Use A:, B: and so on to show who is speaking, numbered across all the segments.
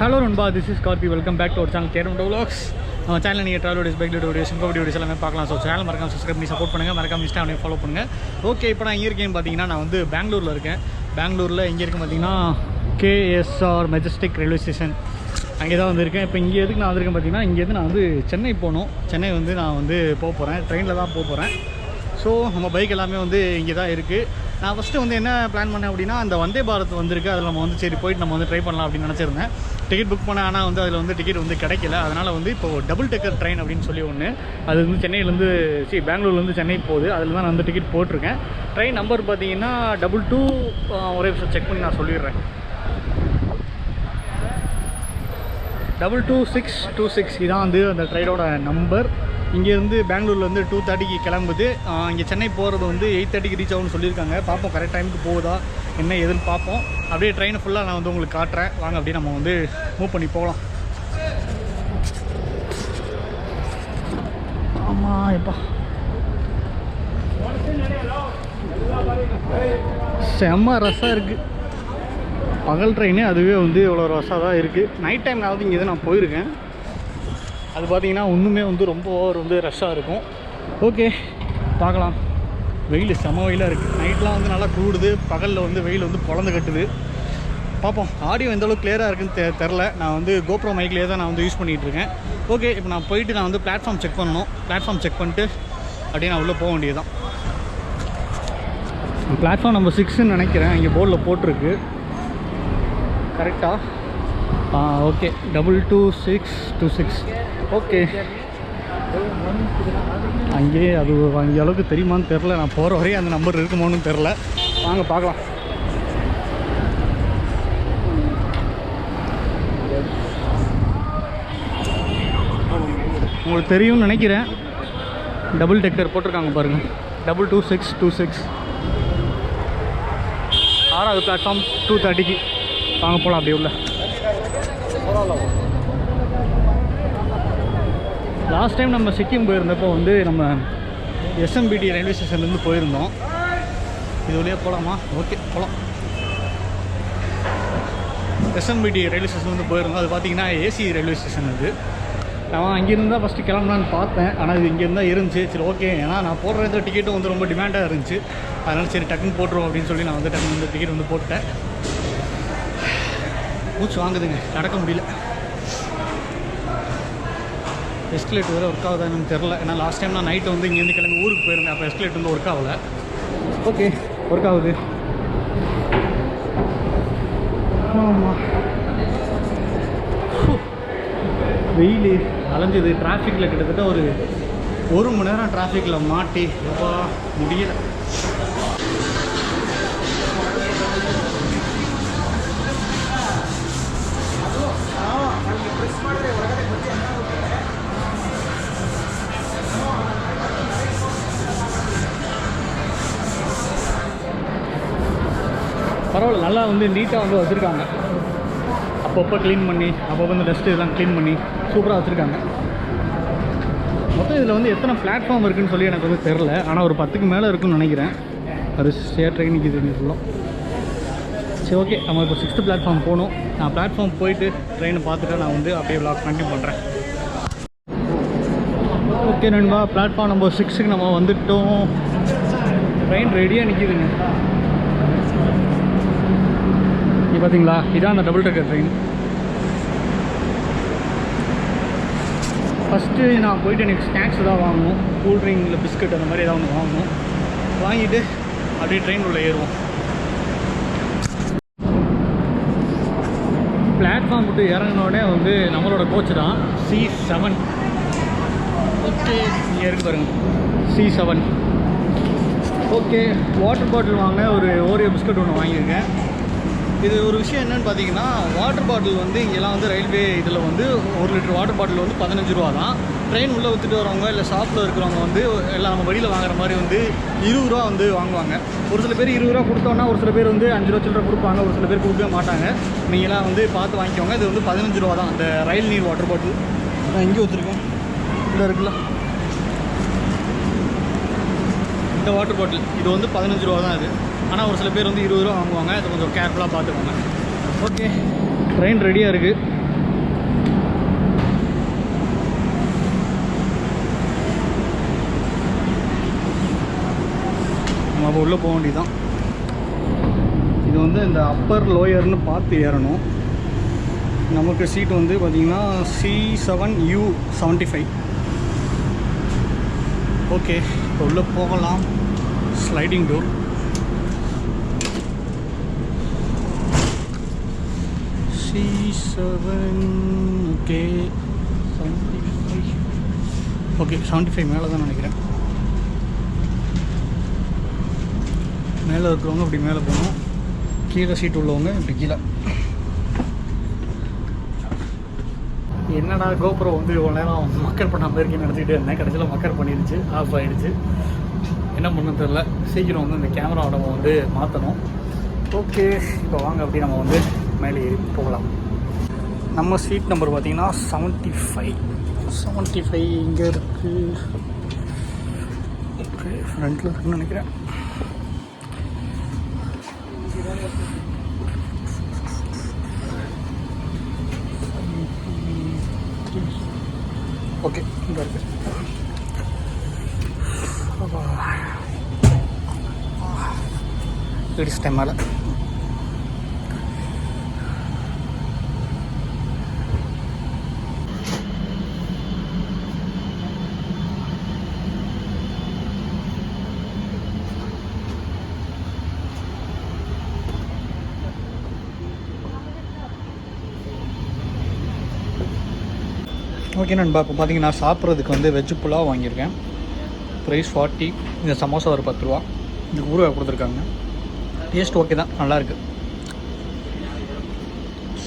A: Hello Nanba, this is Karthi. Welcome back to our channel KRmotovlogs. நம்ம சேனலில் நீங்கள் travel videos, bike videos, info videos எல்லாமே பார்க்கலாம். So channel மறக்காம subscribe பண்ணி சப்போர்ட் பண்ணுங்கள். மறக்காம இன்ஸ்டாவில் ஃபாலோ பண்ணுங்கள். ஓகே, இப்போ நான் இங்கே இருக்கேன்னு பார்த்தீங்கன்னா நான் வந்து பெங்களூரில் இருக்கேன். பெங்களூரில் இங்கே இருக்கேன் பார்த்தீங்கன்னா KSR மெஜஸ்டிக் ரயில்வே ஸ்டேஷன் அங்கே தான் வந்துருக்கேன். இப்போ இங்கே எதுக்கு நான் வந்திருக்கேன் பார்த்தீங்கன்னா இங்கேருந்து நான் வந்து சென்னை போகணும். சென்னை வந்து நான் வந்து போக போகிறேன், ட்ரெயினில் தான் போக போகிறேன். ஸோ நம்ம பைக் எல்லாமே வந்து இங்கே தான் இருக்குது. நான் ஃபஸ்ட்டு வந்து என்ன பிளான் பண்ணேன் அப்படின்னா அந்த வந்தே பாரத் வந்திருக்கு, அதில் நம்ம வந்து சரி போயிட்டு நம்ம வந்து ட்ரை பண்ணலாம் அப்படின்னு நினச்சிருந்தேன். டிக்கெட் புக் பண்ணேன், ஆனால் வந்து அதில் வந்து டிக்கெட் வந்து கிடைக்கல. அதனால் வந்து இப்போது டபுள் டெக்கர் ட்ரெயின் அப்படின்னு சொல்லி ஒன்று, அது வந்து சென்னையிலேருந்து பெங்களூர்லேருந்து சென்னை போகுது. அதில் தான் நான் வந்து டிக்கெட் போட்டிருக்கேன். ட்ரெயின் நம்பர் பார்த்தீங்கன்னா 22 ஒரே விஷயம் செக் பண்ணி நான் சொல்லிடுறேன். 22626 இதான் வந்து அந்த ட்ரெயினோட நம்பர். இங்கேருந்து பெங்களூர்லேருந்து 2:30க்கு கிளம்புது. இங்கே சென்னை போகிறது வந்து 8:30க்கு ரீச் ஆகும்னு சொல்லியிருக்காங்க. பார்ப்போம் கரெக்ட் டைமுக்கு போகுதா என்ன எதுன்னு பார்ப்போம். அப்படியே ட்ரெயினை ஃபுல்லாக நான் வந்து உங்களுக்கு காட்டுறேன். வாங்க அப்படியே நம்ம வந்து மூவ் பண்ணி போகலாம். ஆமாம் எப்பா செம்ம ரஷ்ஷாக இருக்குது. பகல் ட்ரெயினு அதுவே வந்து இவ்வளோ ரஷ்ஷாக தான் இருக்குது. நைட் டைம் நான் வந்து இங்கே தான் நான் போயிருக்கேன். அது பார்த்திங்கன்னா ஒன்றுமே வந்து ரொம்ப ஓவர் வந்து ரஷ்ஷாக இருக்கும். ஓகே பார்க்கலாம். வெயில் செம வெயிலாக இருக்குது. நைட்லாம் வந்து நல்லா கூடுது, பகலில் வந்து வெயில் வந்து பொழந்து கட்டுது. பார்ப்போம் ஆடியோ எந்தளவுக்கு கிளியராக இருக்குன்னு தெரில. நான் வந்து கோப்ரோ மைக்லேயே தான் நான் வந்து யூஸ் பண்ணிகிட்ருக்கேன். ஓகே, இப்போ நான் போயிட்டு நான் வந்து பிளாட்ஃபார்ம் செக் பண்ணணும். பிளாட்ஃபார்ம் செக் பண்ணிட்டு அப்படியே நான் உள்ளே போக வேண்டியது தான். பிளாட்ஃபார்ம் நம்பர் 6ன்னு நினைக்கிறேன், இங்கே போர்டில் போட்டிருக்கு கரெக்டாக. ஓகே 22626. ஓகே, அங்கேயே அது அங்கே அளவுக்கு தெரியுமான்னு தெரில. நான் போகிற வரையும் அந்த நம்பர் இருக்குமோன்னு தெரில. வாங்க பார்க்கலாம். உங்களுக்கு தெரியும்னு நினைக்கிறேன். டபுள் டெக்கர் போட்டிருக்காங்க பாருங்கள், 22626. 6வது பிளாட்ஃபார்ம் 2:30க்கு. வாங்க போகலாம் அப்படியே உள்ள. லாஸ்ட் டைம் நம்ம சிக்கிம் போயிருந்தப்போ வந்து நம்ம SMBT ரயில்வே ஸ்டேஷன்லேருந்து போயிருந்தோம். இது வழியாக போகலாமா? ஓகே போகலாம். SMBT ரயில்வே ஸ்டேஷன்லேருந்து போயிருந்தோம். அது பார்த்திங்கன்னா ஏசி ரயில்வே ஸ்டேஷன். அது நான் அங்கேருந்து தான் ஃபஸ்ட்டு கிளம்பலான்னு பார்த்தேன், ஆனால் இது இங்கேருந்து தான் இருந்துச்சு. சரி ஓகே, ஏன்னா நான் போடுற இந்த டிக்கெட்டும் வந்து ரொம்ப டிமாண்டாக இருந்துச்சு. அதனால் சரி டக்குன்னு போட்டுருவோம் அப்படின்னு சொல்லி நான் வந்து டக்குன்னு வந்து டிக்கெட் வந்து போட்டேன். மூச்சு வாங்குதுங்க, நடக்க முடியல. எஸ்கலேட் வேறு ஒர்க் ஆகுதான்னு தெரில. ஏன்னா லாஸ்ட் டைம் நான் நைட்டு வந்து இங்கேருந்து கிளம்பி ஊருக்கு போயிருந்தேன். அப்போ எஸ்கலேட் வந்து ஒர்க் ஆகலை. ஓகே ஒர்க் ஆகுது. ஆமாம், வெயில் அலைஞ்சது. டிராஃபிக்கில் கிட்டத்தட்ட ஒரு 1 மணி நேரம் டிராஃபிக்கில் மாட்டி ரொம்ப முடியலை. பரவாயில்ல, நல்லா வந்து நீட்டாக வந்து வச்சுருக்காங்க. அப்பப்போ க்ளீன் பண்ணி, அப்பப்போ வந்து டஸ்ட்டு இதெல்லாம் க்ளீன் பண்ணி சூப்பராக வச்சுருக்காங்க. மொத்தம் இதில் வந்து எத்தனை பிளாட்ஃபார்ம் இருக்குதுன்னு சொல்லி எனக்கு வந்து தெரில. ஆனால் ஒரு 10க்கு மேலே இருக்குன்னு நினைக்கிறேன். அது ட்ரெயினுக்கு இது ஃபுல்லும். சரி ஓகே, நம்ம இப்போ 6th பிளாட்ஃபார்ம் போகணும். நான் பிளாட்ஃபார்ம் போயிட்டு ட்ரெயினை பார்த்துட்டு நான் வந்து அப்படியே விளாக் கண்டினியூ பண்ணுறேன். ஓகே நண்பா, பிளாட்ஃபார்ம் நம்பர் 6க்கு நம்ம வந்துவிட்டோம். ட்ரெயின் ரெடியாக நிற்கிதுங்க. இங்கே பார்த்தீங்களா, இதான் அந்த டபுள் டெக்கர் ட்ரெயின். ஃபஸ்ட்டு நான் போயிட்டு எனக்கு ஸ்நாக்ஸ் தான் வாங்கணும். கூல் ட்ரிங்க் இல்லை பிஸ்கட் அந்த மாதிரி ஏதாவது ஒன்று வாங்கணும். வாங்கிட்டு அப்படியே ட்ரெயின் உள்ள ஏறுவோம். பிளாட்ஃபார்ம் விட்டு இறங்கினோடனே வந்து நம்மளோட கோச் தான் C7. ஓகே, இங்கே இருக்கு பாருங்கள் C7. ஓகே, வாட்டர் பாட்டில் வாங்கினேன். ஒரு ஓரியோ பிஸ்கட் ஒன்று வாங்கியிருக்கேன். இது ஒரு விஷயம் என்னென்னு பார்த்தீங்கன்னா, வாட்டர் பாட்டில் வந்து இங்கெல்லாம் வந்து ரயில்வே இதில் வந்து 1 லிட்டர் வாட்டர் பாட்டில் வந்து 15 ரூபா தான். ட்ரெயின் உள்ளே விற்றுட்டு வரவங்க இல்லை ஷாப்பில் இருக்கிறவங்க வந்து எல்லாம் நம்ம வெளியில் வாங்குற மாதிரி வந்து 20 ரூபா வந்து வாங்குவாங்க. ஒரு சில பேர் 20 ரூபா கொடுத்தோன்னா, ஒரு சில பேர் வந்து 5 ரூபா சில்லரை கொடுப்பாங்க, ஒரு சில பேர் கொடுக்கவே மாட்டாங்க. நீங்களாம் வந்து பார்த்து வாங்கிக்கோங்க. இது வந்து 15 ரூபா தான். அந்த ரயில் நீர் வாட்டர் பாட்டில் நான் இங்கே வச்சுருக்கேன். இல்லை இருக்குல்ல, இந்த வாட்டர் பாட்டில் இது வந்து 15 ரூபா தான். இது ஆனால் ஒரு சில பேர் வந்து 20 ரூபா வாங்குவாங்க. அதை கொஞ்சம் கேர்ஃபுல்லாக பார்த்துக்கோங்க. ஓகே, ட்ரெயின் ரெடியாக இருக்குது. நம்ம உள்ளே போக வேண்டியதுதான். இது வந்து இந்த அப்பர் லோயர்னு பார்த்து ஏறணும். நமக்கு சீட் வந்து பார்த்திங்கன்னா C7U75. ஓகே, இப்போ உள்ளே போகலாம். Sliding door. C7 okay 75. Okay 75 மேலே தான் நினைக்கிறேன். மேலே இருக்கிறவங்க இப்படி மேலே போகணும், கீழே சீட் உள்ளவங்க இப்படி கீழே. என்னடா கோபுரம் வந்து இவ்வளோ நேரம் மக்கர் பண்ணாமல் இருக்கேன்னு நினச்சிக்கிட்டே இருந்தேன். கடைசியில் மக்கர் பண்ணிடுச்சு, ஆஃப் ஆகிடுச்சு. என்ன பண்ண தெரில. சீக்கிரம் வந்து இந்த கேமராவை நம்ம வந்து மாற்றணும். ஓகே, இப்போ வாங்க அப்படி நம்ம வந்து மேலே ஏறி போகலாம். நம்ம சீட் நம்பர் பார்த்திங்கன்னா 75 இங்கே இருக்குது. ஓகே, ஃப்ரண்ட்டில் இருக்குன்னு நினைக்கிறேன். ஓகே, இங்கே இருக்குது. இடிச்சிட்டேன் மேலே. ஓகே நண்பா, இப்போ பார்த்தீங்கன்னா சாப்பிட்றதுக்கு வந்து வெஜ்ஜு புலாவ் வாங்கியிருக்கேன். ப்ரைஸ் 40. இந்த சமோசா ஒரு 10 ரூபா. இதுக்கு ஊறுகாய் கொடுத்துருக்காங்க. டேஸ்ட் ஓகே தான், நல்லாயிருக்கு.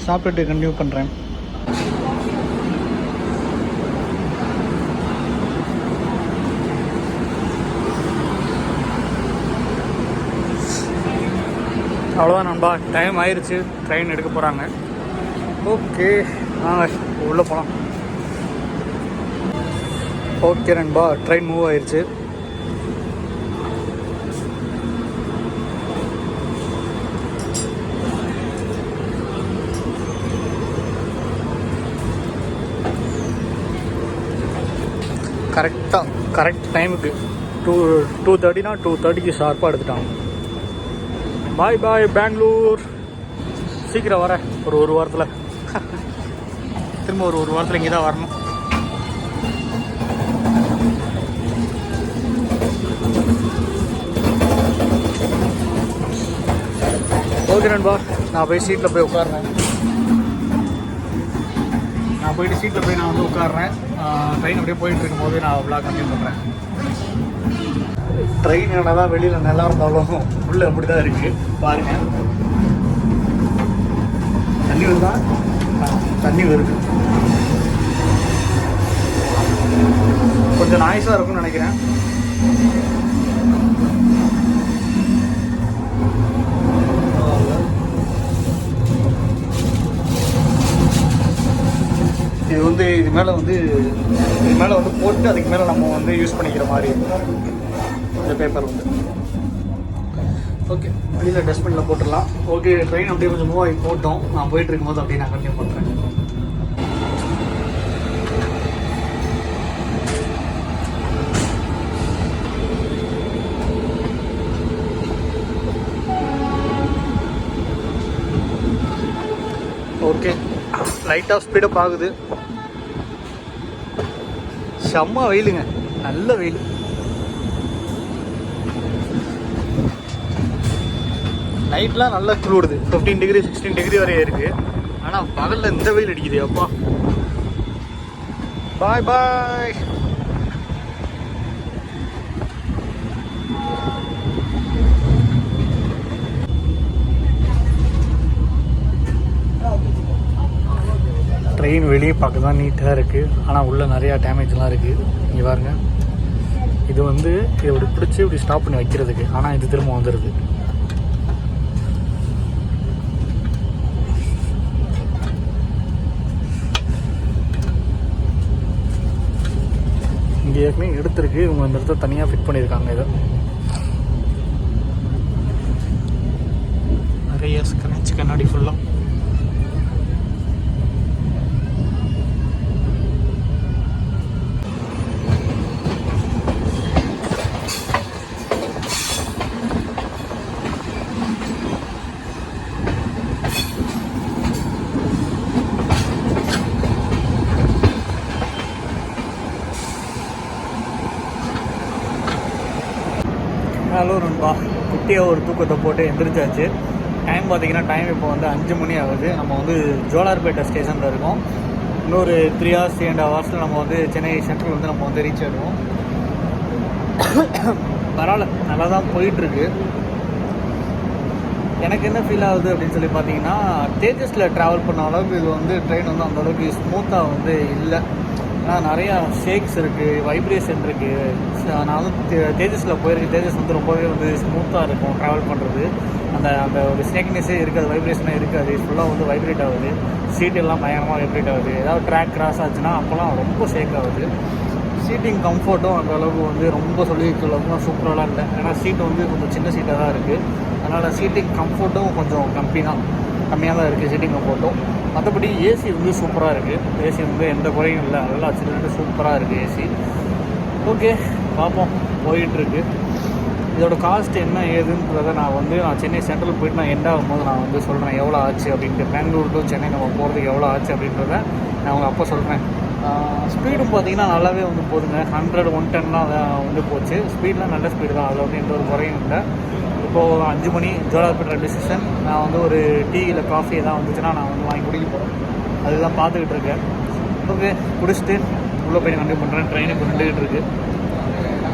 A: சாப்பிட்டுட்டு கண்டினியூ பண்ணுறேன். அவ்வளோதான் நண்பா, டைம் ஆயிடுச்சு. ட்ரெயின் எடுக்க போகிறாங்க. ஓகே, வாங்க உள்ளே போகலாம். ஓகே நண்பா, ட்ரெயின் மூவ் ஆயிடுச்சு. கரெக்ட் டைமுக்கு 2:30னா 2:30க்கு ஷார்ப்பாக எடுத்துட்டாங்க. பாய் பாய் பெங்களூர். சீக்கிரம் வரேன். ஒரு வாரத்தில் திரும்ப ஒரு வாரத்தில் இங்கே தான் வரணும். ஓகே நண்பா, நான் போய் சீட்டில் போய் உட்காடுறேன். நான் வந்து உட்காடுறேன். ட்ரெயின் அப்படியே போயிட்டு இருக்கும்போது நான் விளாக் கண்டினியூ பண்ணுறேன். ட்ரெயின் என்ன தான் வெளியில் நல்லா இருந்தாலும் உள்ளே அப்படி தான் இருக்குது. பாருங்கள், தண்ணி வருதா? தண்ணி வருது. கொஞ்சம் நாய்ஸாக இருக்கும்னு நினைக்கிறேன். இது மேலே வந்து போட்டு அதுக்கு மேலே நம்ம வந்து யூஸ் பண்ணிக்கிற மாதிரி இந்த பேப்பர் வந்து. ஓகே, வெளியில் டஸ்ட்பினில் போட்டுடலாம். ஓகே, ட்ரெயின் அப்படியே கொஞ்சம் மூவ் ஆகி போட்டோம். நான் போயிட்டு இருக்கும்போது அப்படியே நான் கண்டினியூ பண்ணுறேன். ஓகே, லைட்டாக ஸ்பீடப் ஆகுது. செம்ம வெயிலுங்க, நல்ல வெயில். நைட்லாம் நல்லா குளிருது. 15 டிகிரி 16 டிகிரி வரையே இருக்குது. ஆனால் பகலில் இந்த வெயில் அடிக்குது அப்பா. பாய் பாய். ட்ரெயின் வெளியே பார்க்க தான் நீட்டாக இருக்குது. ஆனால் உள்ளே நிறையா டேமேஜ்லாம் இருக்குது. இங்கே பாருங்கள், இது வந்து இப்படி பிடிச்சி இப்படி ஸ்டாப் பண்ணி வைக்கிறதுக்கு. ஆனால் இது திரும்ப வந்துடுது. இங்கே ஏற்கனவே எடுத்துருக்கு. இவங்க இந்த இடத்த தனியாக ஃபிட் பண்ணியிருக்காங்க. இதை நிறைய ஸ்க்ராட்ச் கண்ணாடி ஃபுல்லாக. ஹலோ நண்பா, குட்டியாக ஒரு தூக்கத்தை போட்டு எந்திரிச்சாச்சு. டைம் பார்த்தீங்கன்னா இப்போ வந்து 5 மணி ஆகுது. நம்ம வந்து ஜோலார்பேட்டை ஸ்டேஷனில் இருக்கோம். இன்னொரு 3 hours 3.5 hours நம்ம வந்து சென்னை சென்ட்ரல் வந்து நம்ம வந்து ரீச் ஆகிடுவோம். பரவாயில்ல, நல்லா தான் போயிட்டுருக்கு. எனக்கு என்ன ஃபீல் ஆகுது அப்படின்னு சொல்லி பார்த்தீங்கன்னா, தேஜஸில் ட்ராவல் பண்ண அளவுக்கு இது வந்து ட்ரெயின் வந்து அந்தளவுக்கு ஸ்மூத்தாக வந்து இல்லை. ஏன்னா நிறையா ஷேக்ஸ் இருக்குது, வைப்ரேஷன் இருக்குது. நான் வந்து தேஜஸில் போயிருக்கேன். தேஜஸ் வந்து ரொம்பவே வந்து ஸ்மூத்தாக இருக்கும் ட்ராவல் பண்ணுறது. அந்த அந்த ஒரு ஸ்னேக்னஸே இருக்காது, வைப்ரேஷனே இருக்காது. ஃபுல்லாக வந்து வைப்ரேட் ஆகுது. சீட் எல்லாம் பயங்கரமாக வைப்ரேட் ஆகுது. ஏதாவது ட்ராக் கிராஸ் ஆச்சுன்னா அப்போல்லாம் ரொம்ப ஷேக் ஆகுது. சீட்டிங் கம்ஃபர்ட்டும் அந்த அளவுக்கு வந்து ரொம்ப சொல்லிக்கலாம் சூப்பராலாம் இல்லை. ஏன்னா சீட்டு வந்து கொஞ்சம் சின்ன சீட்டாக தான் இருக்குது. அதனால் சீட்டிங் கம்ஃபர்ட்டும் கொஞ்சம் கம்மியாக தான் இருக்குது சீட்டிங் கம்ஃபர்ட்டும். மற்றபடி ஏசி வந்து சூப்பராக இருக்குது. ஏசி வந்து எந்த குறையும் இல்லை, நல்லா வச்சுட்டு சூப்பராக இருக்குது ஏசி. ஓகே, பார்ப்போம், போயிட்டுருக்கு. இதோட காஸ்ட் என்ன ஏதுன்றதை நான் சென்னை சென்ட்ரல் போய்ட்டு நான் எண்ட் ஆகும்போது நான் வந்து சொல்கிறேன் எவ்வளோ ஆச்சு அப்படின்ட்டு. பெங்களூர் டு சென்னை நம்ம போகிறதுக்கு எவ்வளோ ஆச்சு அப்படின்றத நான் அவங்க அப்போ சொல்கிறேன். ஸ்பீடும் பார்த்தீங்கன்னா நல்லாவே வந்து போதுங்க. 100 110 வந்து போச்சு. ஸ்பீட்லாம் நல்ல ஸ்பீடு தான், அதில் வந்து எந்த ஒரு குறையும் இல்லை. இப்போது 5 மணி ஜோலார்பேட் ரயில்வே ஸ்டேஷன். நான் வந்து ஒரு டீ இல்லை காஃபி எதாவது வந்துச்சுன்னா நான் வந்து வாங்கி குடிக்க போகிறேன். அதுதான் பார்த்துக்கிட்டு இருக்கேன். ஓகே, குடிச்சிட்டு உள்ளே போய் கண்டிப்பாக பண்ணுறேன். ட்ரெயின் இப்போ நின்றுக்கிட்டு இருக்குது.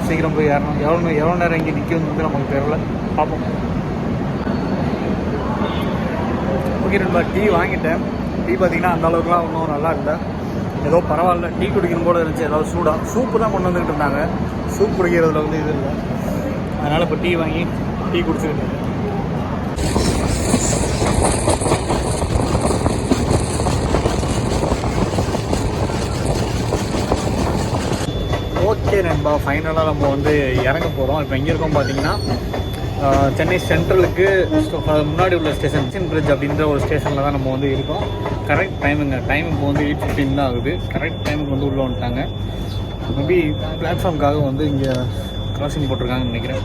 A: சீக்கிரம் போய் ஏறணும். எவ்வளோ நேரம் இங்கே நிற்கும் வந்து நமக்கு தெரியல, பார்ப்போம். ஓகே நண்பா, டீ வாங்கிட்டேன். டீ பார்த்திங்கன்னா அந்த அளவுக்குலாம் ஒன்றும் நல்லா இல்லை, ஏதோ பரவாயில்ல. டீ குடிக்கணும் போல இருந்துச்சு. ஏதாவது சூடாக சூப்பு தான் கொண்டு வந்துக்கிட்டு இருந்தாங்க. சூப் குடிக்கிறதுல வந்து இது இல்லை. அதனால் இப்போ டீ வாங்கி டீ குடிச்சுக்கிட்டு இருக்கேன். ஓகே நண்பா, ஃபைனலாக நம்ம வந்து இறங்க போகிறோம். இப்போ எங்கே இருக்கோம் பார்த்தீங்கன்னா, சென்னை சென்ட்ரலுக்கு முன்னாடி உள்ள ஸ்டேஷன் பிரிட்ஜ் அப்படின்ற ஒரு ஸ்டேஷனில் தான் நம்ம வந்து இருக்கோம். கரெக்ட் டைமுங்க. டைம் இப்போ வந்து 8:15 தான் ஆகுது. கரெக்ட் டைமுக்கு வந்து உள்ளே வந்துட்டாங்க. மேபி பிளாட்ஃபார்முக்காக வந்து இங்கே கிராசிங் போட்டிருக்காங்கன்னு நினைக்கிறேன்.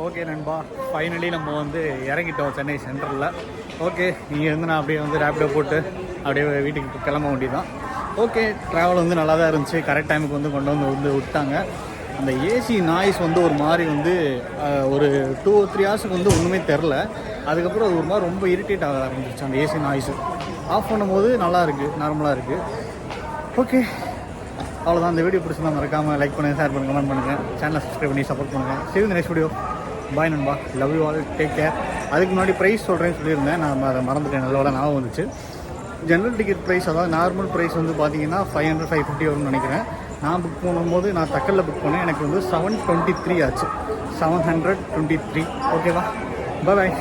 A: ஓகே நண்பா, ஃபைனலி நம்ம வந்து இறங்கிட்டோம் சென்னை சென்ட்ரலில். ஓகே, இங்கே இருந்து நான் அப்படியே வந்து ரேப்பிடோ போட்டு அப்படியே வீட்டுக்கு கிளம்ப வேண்டியதான். ஓகே, ட்ராவல் வந்து நல்லா தான் இருந்துச்சு. கரெக்ட் டைமுக்கு வந்து கொண்டு வந்து விட்டாங்க. அந்த ஏசி நாய்ஸ் வந்து ஒரு மாதிரி வந்து ஒரு 2-3 ஹவர்ஸுக்கு வந்து ஒன்றுமே தெரில. அதுக்கப்புறம் அது ஒரு மாதிரி ரொம்ப இரிட்டேட் ஆக ஆரம்பிச்சிருச்சு அந்த ஏசி நாய்ஸு. ஆஃப் பண்ணும்போது நல்லா இருக்குது, நார்மலாக இருக்குது. ஓகே, அவ்வளோதான். அந்த வீடியோ பிடிச்சிருந்தா மறக்காமல் லைக் பண்ணுங்கள், ஷேர் பண்ணுங்கள், கமெண்ட் பண்ணுங்கள், சேனலை சப்ஸ்கிரைப் பண்ணி சப்போர்ட் பண்ணுங்கள். See you in the next video. பாய் நண்பா, love you all, take care. அதுக்கு முன்னாடி ப்ரைஸ் சொல்கிறேன்னு சொல்லியிருந்தேன், நான் அதை மறந்துட்டேன். நல்ல ஞாபகம் வந்துச்சு. ஜென்ரல் டிக்கெட் ப்ரைஸ், அதாவது நார்மல் ப்ரைஸ் வந்து பார்த்தீங்கன்னா 500-550 வரும்னு நினைக்கிறேன். நான் புக் பண்ணும்போது நான் தக்கலில் புக் பண்ணேன். எனக்கு வந்து 723 ஆச்சு. 723. ஓகேவா? பாய்.